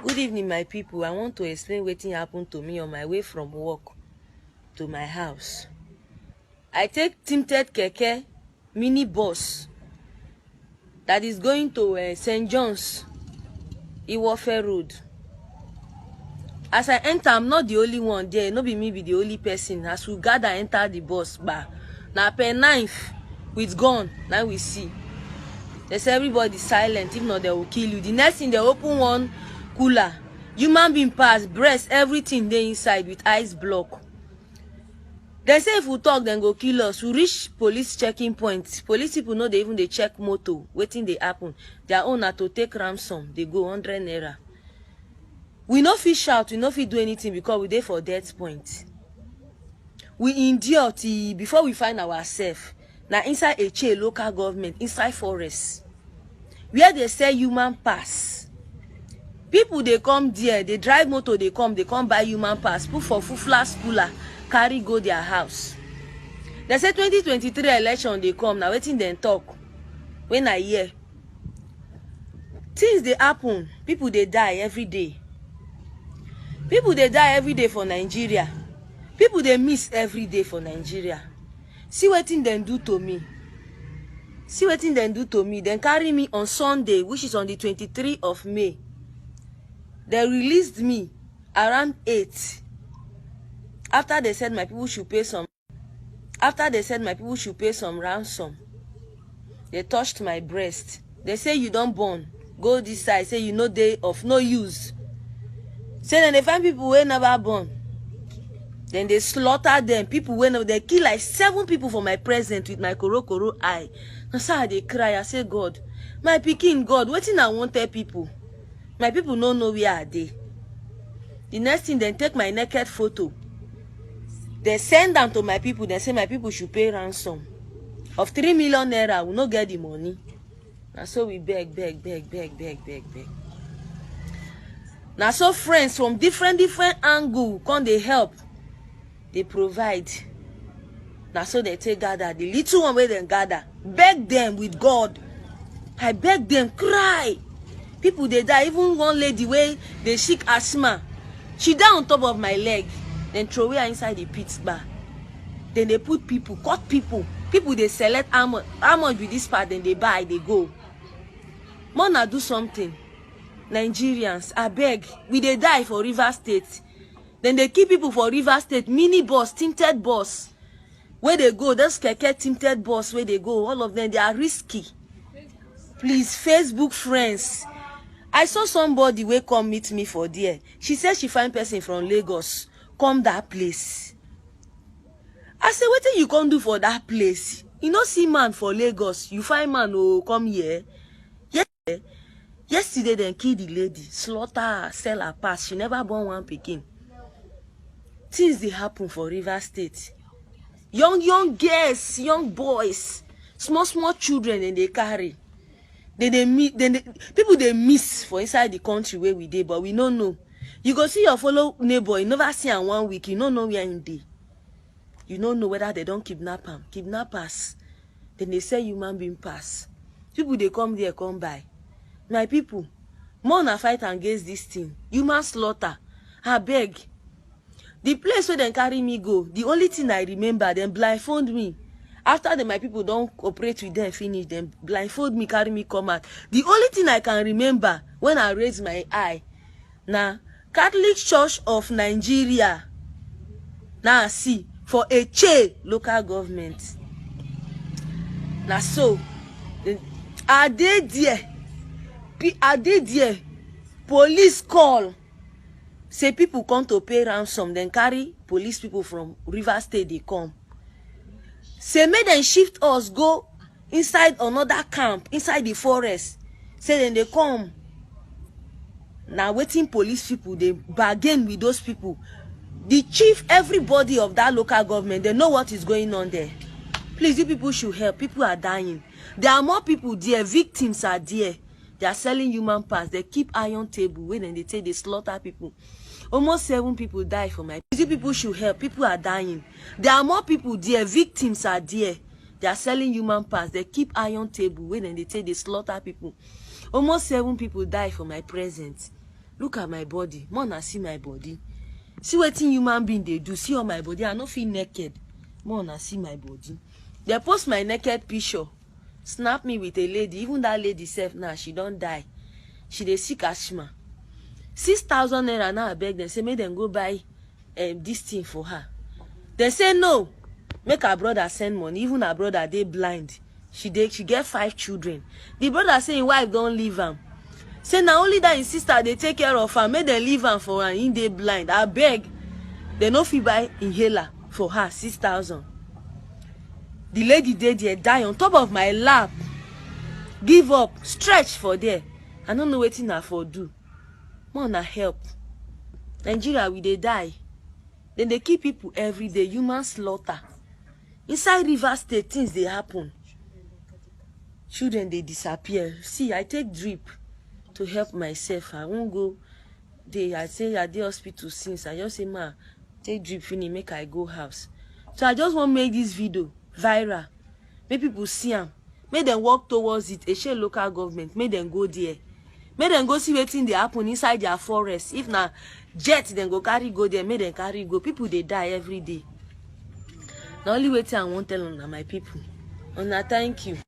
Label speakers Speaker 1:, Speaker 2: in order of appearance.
Speaker 1: Good evening, my people. I want to explain wetin happened to me on my way from work to my house. I take tinted keke mini bus that is going to St. John's, Iwofe Road. As I enter, I'm not the only one there. No be me be the only person. As we gather enter the bus bar, na per knife with gun. Now we see. They say everybody silent. If not, they will kill you. The next thing, they open one cooler. Human being pass, breast, everything dey inside with ice block. They say if we talk, then go kill us. We reach police checking point. Police people know they even they check motor. Waiting they happen. Their own na to take ransom. They go 100 naira. We no fit shout. We no fit do anything because we dey for death point. We endure till before we find ourselves. Now inside a local government, inside forest, where they say human pass. People they come there, they drive motor, they come buy human pass, put for fufla cooler, carry go their house. They say 2023 election they come, now waiting then talk. When I hear things they happen, people they die every day. People they die every day for Nigeria. People they miss every day for Nigeria. See what thing they do to me. See what thing they do to me. Then carry me on Sunday, which is on the 23rd of May. They released me around 8. After they said my people should pay some. After they said my people should pay some ransom. They touched my breast. They say you don't born. Go this side. Say you know they of no use. Say then they find people who never born. Then they slaughter them. People when they kill like 7 people for my present with my koro eye. Now so they cry. I say God, my pikin God, wetin I want tell people. My people don't know where are they. The next thing, they take my naked photo. They send them to my people. They say my people should pay ransom of 3 million naira. We no get the money. Now so we beg. Now so friends from different angle come they help. They provide. Now so they take gather. The little one where they gather. Beg them with God. I beg them, cry. People they die. Even one lady where they sick asthma, she die on top of my leg. Then throw her inside the pit bar. Then they put people, cut people. People they select how much with this part. Then they buy, they go. Mona do something. Nigerians, I beg. We they die for River State. Then they keep people for River State. Mini bus, tinted bus. Where they go, those keke tinted bus where they go. All of them they are risky. Please, Facebook friends. I saw somebody wey come meet me for there. She said she find person from Lagos. Come that place. I say, what you come do for that place? You no see man for Lagos. You find man who come here. Yesterday, then kill the lady. Slaughter her, sell her pass. She never born one pikin. Things they happen for River State. Young girls, young boys, small children, and they carry. People they miss for inside the country where we dey, but we don't know. You go see your fellow neighbor, you never see him 1 week, you don't know where in dey. You don't know whether they don't kidnap him. Kidnappers. Then they say human being pass. People they come there, come by. My people, more na fight against this thing. Human slaughter. I beg. The place where they carry me go, the only thing I remember, them blindfold me. After my people don't cooperate with them, finish them, blindfold me, carry me, come out. The only thing I can remember when I raise my eye, now Catholic Church of Nigeria, now see for a local government. Now so, are they there? Police call. Say people come to pay ransom, then carry police people from River State, they come. Say make them shift us, go inside another camp, inside the forest. Say then they come. Now waiting police people, they bargain with those people. The chief, everybody of that local government, they know what is going on there. Please, you people should help. People are dying. There are more people there. Victims are there. They are selling human parts. They keep iron table. When they say they slaughter people. Almost 7 people die for my people. People should help. People are dying. There are more people there. Victims are there. They are selling human parts. They keep iron table. When they say they slaughter people. Almost 7 people die for my presence. look at my body. More na see my body. See wetin human being dey do. See all my body. I no feel naked. More na see my body. They post my naked picture. Snap me with a lady. Even that lady self now, she don't die. She dey sick asthma. 6,000 naira now I beg them. Say make them go buy this thing for her. They say no. Make her brother send money. Even her brother they blind. She get 5 children. The brother say his wife don't leave him. Say now only that his sister they take care of her. Make them leave her for her. In they blind. I beg. They no fit buy inhaler for her. 6,000. The lady dey there die on top of my lap. Give up. Stretch for there. I don't know wetin I for do. More na help. Nigeria we dey die. Then they kill people every day. Human slaughter. Inside Rivers State things dey happen. Children they disappear. See, I take drip to help myself. I won't go there. I say at the hospital since. I just say ma take drip finish make I go house. So I just want to make this video viral. Make people see them. Make them walk towards it. A share local government. Make them go there. Make them go see wetin dey happen inside their forest. If na jet then go carry go there. Make them carry go. People they die every day. The only way I want tell on my people. Una thank you.